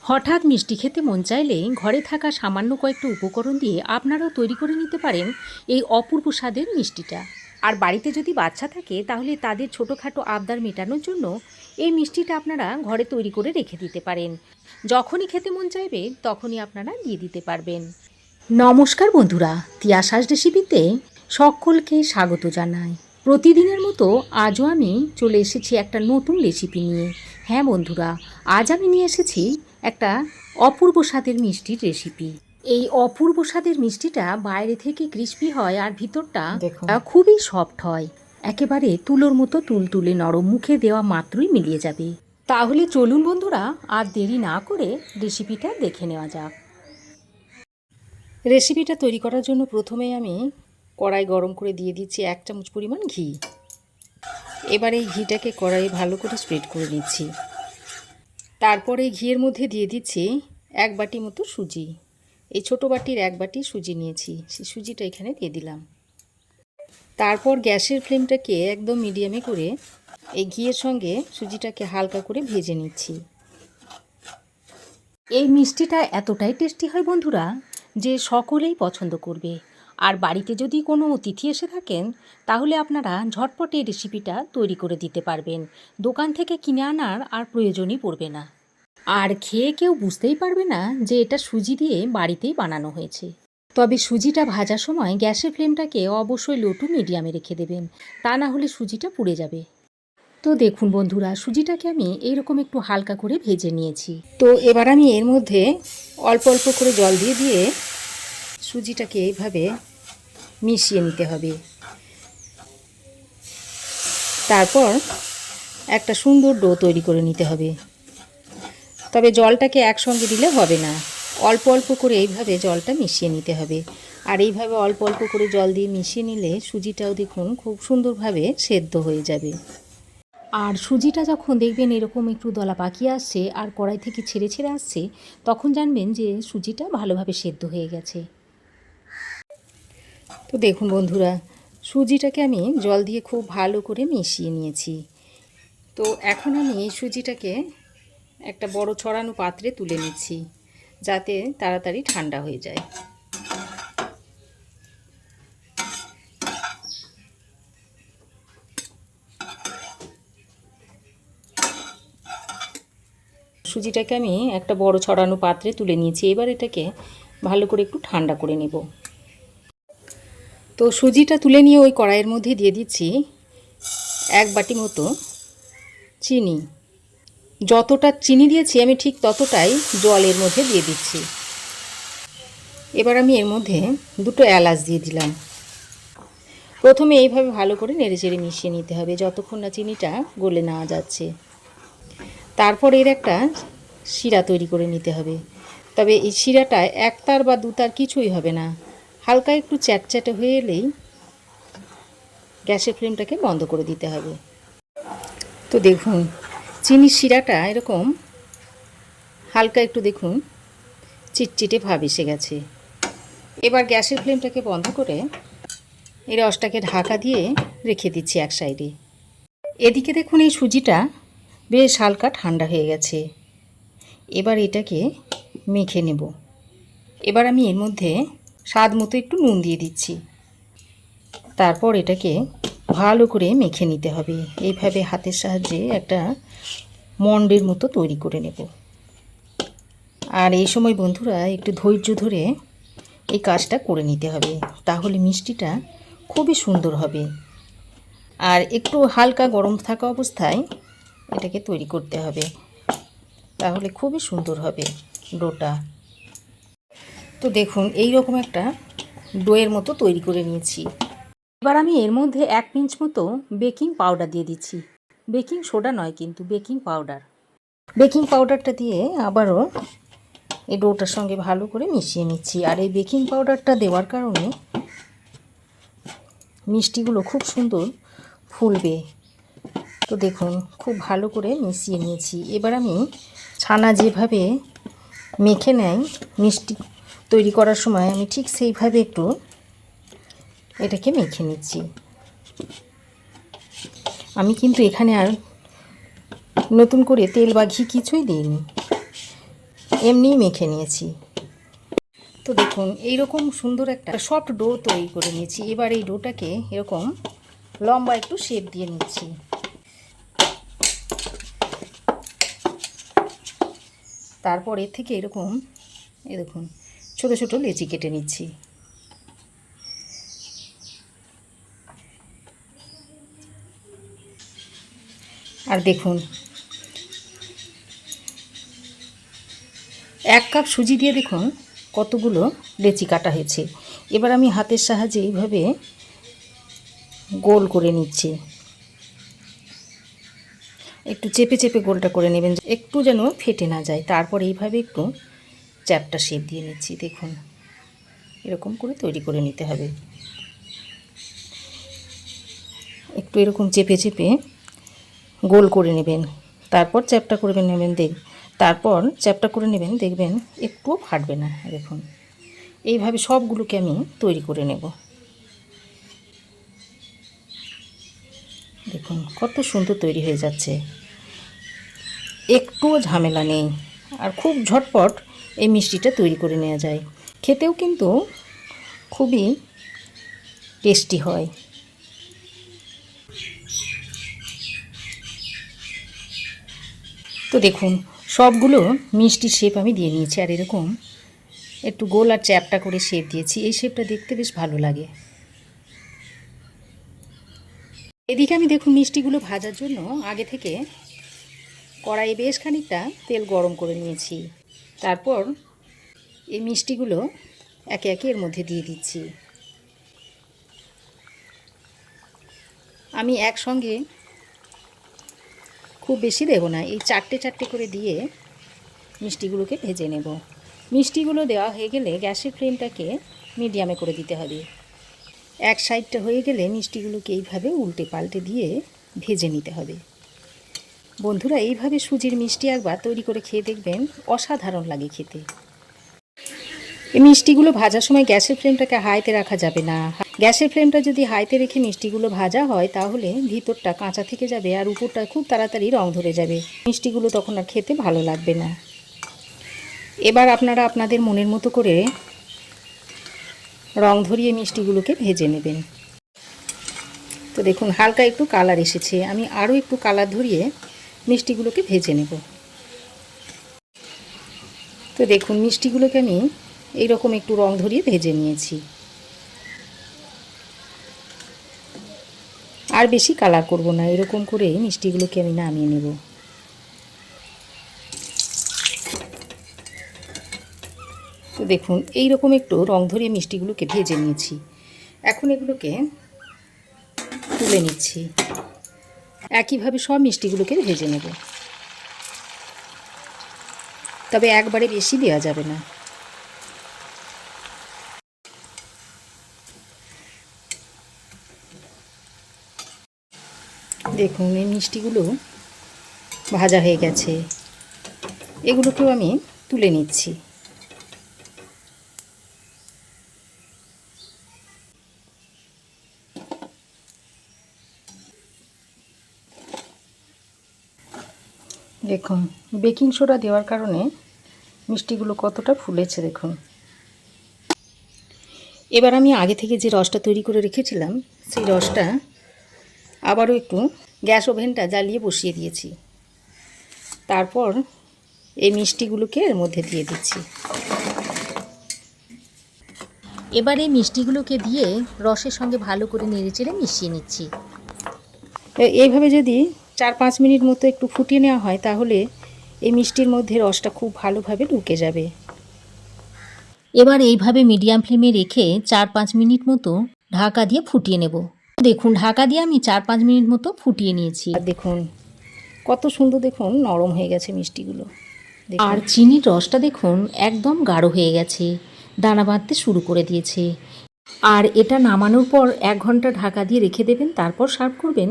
হঠাৎ মিষ্টি খেতে মন চাইলে ঘরে থাকা সামান্য কয়েকটা উপকরণ দিয়ে আপনারাও তৈরি করে নিতে পারেন এই অপূর্ব স্বাদের মিষ্টিটা। আর বাড়িতে যদি বাচ্চা থাকে তাহলে তাদের ছোটোখাটো আবদার মেটানোর জন্য এই মিষ্টিটা আপনারা ঘরে তৈরি করে রেখে দিতে পারেন। যখনই খেতে মন চাইবে তখনই আপনারা দিয়ে দিতে পারবেন। নমস্কার বন্ধুরা, তিয়াশাস রেসিপিতে সকলকে স্বাগত জানাই। প্রতিদিনের মতো আজও আমি চলে এসেছি একটা নতুন রেসিপি নিয়ে। হ্যাঁ বন্ধুরা, আজ আমি নিয়ে এসেছি একটা অপূর্ব স্বাদের মিষ্টির রেসিপি। এই অপূর্ব স্বাদের মিষ্টিটা বাইরে থেকে ক্রিস্পি হয় আর ভিতরটা খুবই সফট হয়, একেবারে তুলোর মতো তুলতুলে নরম, মুখে দেওয়া মাত্রই মিলিয়ে যাবে। তাহলে চলুন বন্ধুরা, আর দেরি না করে রেসিপিটা দেখে নেওয়া যাক। রেসিপিটা তৈরি করার জন্য প্রথমে আমি কড়াই গরম করে দিয়ে দিচ্ছি 1 চামচ পরিমাণ ঘি। এবার এই ঘিটাকে কড়াইয়ে ভালো করে স্প্রেড করে নিচ্ছি। তারপরে ঘিয়ের মধ্যে দিয়ে দিচ্ছি 1 বাটি মতো সুজি। এই ছোটো বাটির 1 বাটি সুজি নিয়েছি, সেই সুজিটা এখানে দিয়ে দিলাম। তারপর গ্যাসের ফ্লেমটাকে একদম মিডিয়ামে করে এই ঘিয়ের সঙ্গে সুজিটাকে হালকা করে ভেজে নিচ্ছি। এই মিষ্টিটা এতটাই টেস্টি হয় বন্ধুরা যে সকলেই পছন্দ করবে। আর বাড়িতে যদি কোনো অতিথি এসে থাকেন তাহলে আপনারা ঝটপট এই রেসিপিটা তৈরি করে দিতে পারবেন। দোকান থেকে কিনে আনার আর প্রয়োজনই পড়বে না। আর খেয়ে কেউ বুঝতেই পারবে না যে এটা সুজি দিয়ে বাড়িতেই বানানো হয়েছে। তবে সুজিটা ভাজার সময় গ্যাসের ফ্লেমটাকে অবশ্যই লো টু মিডিয়ামে রেখে দেবেন, তা না হলে সুজিটা পুড়ে যাবে। তো দেখুন বন্ধুরা, সুজিটাকে আমি এইরকম একটু হালকা করে ভেজে নিয়েছি। তো এবার আমি এর মধ্যে অল্প অল্প করে জল দিয়ে দিয়ে সুজিটাকে এইভাবে মিশিয়ে নিতে হবে। তারপর একটা সুন্দর ডো তৈরি করে নিতে হবে। তবে জলটাকে একসঙ্গে দিলে হবে না, অল্প অল্প করে এইভাবে জলটা মিশিয়ে নিতে হবে। আর এইভাবে অল্প অল্প করে জল দিয়ে মিশিয়ে নিলে সুজিটাও দেখুন খুব সুন্দরভাবে সেদ্ধ হয়ে যাবে। আর সুজিটা যখন দেখবেন এরকম একটু দলা পাকিয়ে আসছে আর কড়াই থেকে ছেড়ে ছেড়ে আসছে, তখন জানবেন যে সুজিটা ভালোভাবে সেদ্ধ হয়ে গেছে। তো দেখুন বন্ধুরা, সুজিটাকে আমি জল দিয়ে খুব ভালো করে মিশিয়ে নিয়েছি। তো এখন আমি এই সুজিটাকে একটা বড় ছড়ানো পাত্রে তুলে নিচ্ছি, যাতে তাড়াতাড়ি ঠান্ডা হয়ে যায়। সুজিটাকে আমি একটা বড় ছড়ানো পাত্রে তুলে নিয়েছি। এবার এটাকে ভালো করে একটু ঠান্ডা করে নেব। তো সুজিটা তুলে নিয়ে ওই কড়াইয়ের মধ্যে দিয়ে দিচ্ছি 1 বাটি মতো চিনি। যতটা চিনি দিয়েছি আমি ঠিক ততটাই জল এর মধ্যে দিয়ে দিচ্ছি। এবার আমি এর মধ্যে 2টো এলাচ দিয়ে দিলাম। প্রথমে এইভাবে ভালো করে নেড়েচেড়ে মিশিয়ে নিতে হবে যতক্ষণ না চিনিটা গলে নেওয়া যাচ্ছে। তারপর এর একটা শিরা তৈরি করে নিতে হবে। তবে এই শিরাটা 1 তার বা 2 তার কিছুই হবে না, হালকা একটু চ্যাটচ্যাটে হয়ে এলেই গ্যাসের ফ্লেমটাকে বন্ধ করে দিতে হবে। তো দেখুন চিনির শিরাটা এরকম হালকা একটু দেখুন চিটচিটে ভাব এসে গেছে। এবার গ্যাসের ফ্লেমটাকে বন্ধ করে এই রসটাকে ঢাকা দিয়ে রেখে দিচ্ছি এক সাইডে। এদিকে দেখুন এই সুজিটা বেশ হালকা ঠান্ডা হয়ে গেছে। এবার এটাকে মেখে নেব। এবার আমি এর মধ্যে স্বাদ মতো একটু নুন দিয়ে দিচ্ছি। তারপর এটাকে ভালো করে মেখে নিতে হবে। এইভাবে হাতের সাহায্যে একটা মন্ডের মতো তৈরি করে নেব। আর এই সময় বন্ধুরা একটু ধৈর্য ধরে এই কাজটা করে নিতে হবে, তাহলে মিষ্টিটা খুবই সুন্দর হবে। আর একটু হালকা গরম থাকা অবস্থায় এটাকে তৈরি করতে হবে, তাহলে খুবই সুন্দর হবে ডোটা। তো দেখুন এই রকম একটা ডোয়ের মতো তৈরি করে নিয়েছি। এবার আমি এর মধ্যে 1 পিঞ্চ মতো বেকিং পাউডার দিয়ে দিচ্ছি। বেকিং সোডা নয় কিন্তু বেকিং পাউডার। বেকিং পাউডারটা দিয়ে আবারও এই ডোটার সঙ্গে ভালো করে মিশিয়ে নিচ্ছি। আর এই বেকিং পাউডারটা দেওয়ার কারণে মিষ্টিগুলো খুব সুন্দর ফুলবে। তো দেখুন খুব ভালো করে মিশিয়ে নিয়েছি। এবার আমি ছানা যেভাবে মেখে নেয় মিষ্টি তৈরি করার সময়, আমি ঠিক সেইভাবে একটু এটাকে মেখে নিচ্ছি। আমি কিন্তু এখানে আর নতুন করে তেল বা ঘি কিছুই দিইনি। এমনিই মেখে নিয়েছি। তো দেখুন এইরকম সুন্দর একটা সফট ডো তৈরি করে নিয়েছি। এবার এই ডোটাকে এরকম লম্বা একটু শেপ দিয়ে নিচ্ছি। তারপর এর থেকে এরকম এই দেখুন ছোটো ছোটো লেচি কেটে নিচ্ছি। আর দেখুন 1 কাপ সুজি দিয়ে দেখুন কতগুলো লেচি কাটা হয়েছে। এবার আমি হাতের সাহায্যে এইভাবে গোল করে নিচ্ছি। একটু চেপে চেপে গোলটা করে নেবেন, একটু যেন ফেটে না যায়। তারপর এইভাবে একটু চ্যাপটা শেপ দিয়ে নিচ্ছি। দেখুন এরকম করে তৈরি করে নিতে হবে। একটু এরকম চেপে চেপে গোল করে নেবেন, তারপর চ্যাপটা করে নেবেন। তারপর চ্যাপটা করে নেবেন, দেখবেন একটুও ফাটবে না। দেখুন এইভাবে সবগুলোকে আমি তৈরি করে নেব। দেখুন কত সুন্দর তৈরি হয়ে যাচ্ছে, একটুও ঝামেলা নেই। আর খুব ঝটপট এই মিষ্টিটা তৈরি করে নেওয়া যায়। খেতেও কিন্তু খুবই টেস্টি হয়। তো দেখুন সবগুলো মিষ্টির শেপ আমি দিয়ে নিয়েছি। আর এরকম একটু গোল আর চ্যাপটা করে শেপ দিয়েছি। এই শেপটা দেখতে বেশ ভালো লাগে। এদিকে আমি দেখুন মিষ্টিগুলো ভাজার জন্য আগে থেকে কড়াইয়ে বেশ খানিকটা তেল গরম করে নিয়েছি। তারপর এই মিষ্টিগুলো একে একে এর মধ্যে দিয়ে দিচ্ছি। আমি একসঙ্গে খুব বেশি দেব না, এই চারটে চারটে করে দিয়ে মিষ্টিগুলোকে ভেজে নেব। মিষ্টিগুলো দেওয়া হয়ে গেলে গ্যাসের ফ্লেমটাকে মিডিয়ামে করে দিতে হবে। এক সাইডটা হয়ে গেলে মিষ্টিগুলোকে এইভাবে উল্টে পাল্টে দিয়ে ভেজে নিতে হবে। বন্ধুরা এইভাবে সুজির মিষ্টি একবার তৈরি করে খেয়ে দেখবেন, অসাধারণ লাগে খেতে। এই মিষ্টিগুলো ভাজার সময় গ্যাসের ফ্লেমটাকে হাইতে রাখা যাবে না। গ্যাসের ফ্লেমটা যদি হাইতে রেখে মিষ্টিগুলো ভাজা হয় তাহলে ভিতরটা কাঁচা থেকে যাবে আর উপরটা খুব তাড়াতাড়ি রং ধরে যাবে। মিষ্টিগুলো তখন আর খেতে ভালো লাগবে না। এবার আপনারা আপনাদের মনের মতো করে রং ধরিয়ে মিষ্টিগুলোকে ভেজে নেবেন। তো দেখুন হালকা একটু কালার এসেছে, আমি আরও একটু কালার ধরিয়ে মিষ্টিগুলোকে ভেজে নেব। তো দেখুন মিষ্টিগুলোকে আমি এইরকম একটু রং ধরিয়ে ভেজে নিয়েছি। আর বেশি কালার করব না, এরকম করে মিষ্টিগুলোকে আমি নামিয়ে নেব। তো দেখুন এইরকম একটু রং ধরিয়ে মিষ্টিগুলোকে ভেজে নিয়েছি। এখন এগুলোকে তুলে নিচ্ছি। একইভাবে সব মিষ্টিগুলোকে ভেজে নেব, তবে একবারে বেশি দেওয়া যাবে না। দেখুন এই মিষ্টিগুলো ভাজা হয়ে গেছে, এগুলোকেও আমি তুলে নিচ্ছি। দেখুন বেকিং সোডা দেওয়ার কারণে মিষ্টিগুলো কতটা ফুলেছে দেখুন। এবার আমি আগে থেকে যে রসটা তৈরি করে রেখেছিলাম সেই রসটা আবারও একটু গ্যাস ওভেনটা জ্বালিয়ে বসিয়ে দিয়েছি। তারপর এই মিষ্টিগুলোকে এর মধ্যে দিয়ে দিচ্ছি। এবার এই মিষ্টিগুলোকে দিয়ে রসের সঙ্গে ভালো করে নেড়েচেড়ে মিশিয়ে নিচ্ছি। এইভাবে যদি 4-5 মিনিট মতো একটু ফুটিয়ে নেওয়া হয় তাহলে এই মিষ্টির মধ্যে রসটা খুব ভালোভাবে ঢুকে যাবে। এবার এইভাবে মিডিয়াম ফ্লেমে রেখে 4-5 মিনিট মতো ঢাকা দিয়ে ফুটিয়ে নেব। দেখুন ঢাকা দিয়ে আমি 4-5 মিনিট মতো ফুটিয়ে নিয়েছি। আর দেখুন কত সুন্দর দেখুন নরম হয়ে গেছে মিষ্টিগুলো। আর চিনির রসটা দেখুন একদম গাঢ় হয়ে গেছে, দানা বাঁধতে শুরু করে দিয়েছে। আর এটা নামানোর পর 1 ঘন্টা ঢাকা দিয়ে রেখে দেবেন, তারপর সার্ভ করবেন।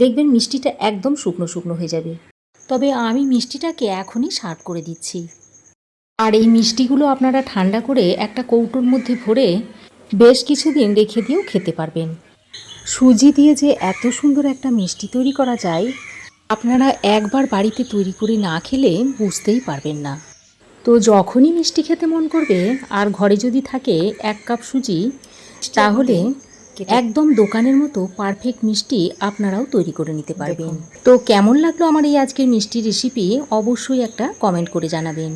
দেখবেন মিষ্টিটা একদম শুকনো শুকনো হয়ে যাবে। তবে আমি মিষ্টিটাকে এখনই সার্ভ করে দিচ্ছি। আর এই মিষ্টিগুলো আপনারা ঠান্ডা করে একটা কৌটোর মধ্যে ভরে বেশ কিছুদিন রেখে দিয়েও খেতে পারবেন। সুজি দিয়ে যে এত সুন্দর একটা মিষ্টি তৈরি করা যায়, আপনারা একবার বাড়িতে তৈরি করে না খেলে বুঝতেই পারবেন না। তো যখনই মিষ্টি খেতে মন করবে আর ঘরে যদি থাকে 1 কাপ সুজি, তাহলে একদম দোকানের মতো পারফেক্ট মিষ্টি আপনারাও তৈরি করে নিতে পারবেন। তো কেমন লাগলো আমার এই আজকের মিষ্টি রেসিপি, অবশ্যই একটা কমেন্ট করে জানাবেন।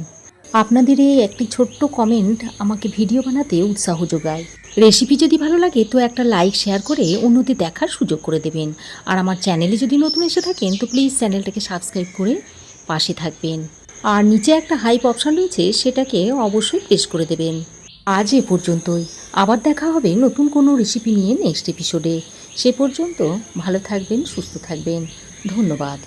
আপনাদের এই একটি ছোট্ট কমেন্ট আমাকে ভিডিও বানাতে উৎসাহ যোগায়। রেসিপি যদি ভালো লাগে তো একটা লাইক শেয়ার করে অন্যদের দেখার সুযোগ করে দেবেন। আর আমার চ্যানেলে যদি নতুন এসে থাকেন তো প্লিজ চ্যানেলটাকে সাবস্ক্রাইব করে পাশে থাকবেন। আর নিচে একটা হাইপ অপশান রয়েছে, সেটাকে অবশ্যই প্রেস করে দেবেন। আজ এ পর্যন্তই, আবার দেখা হবে নতুন কোনো রেসিপি নিয়ে নেক্সট এপিসোডে। সে পর্যন্ত ভালো থাকবেন, সুস্থ থাকবেন। ধন্যবাদ।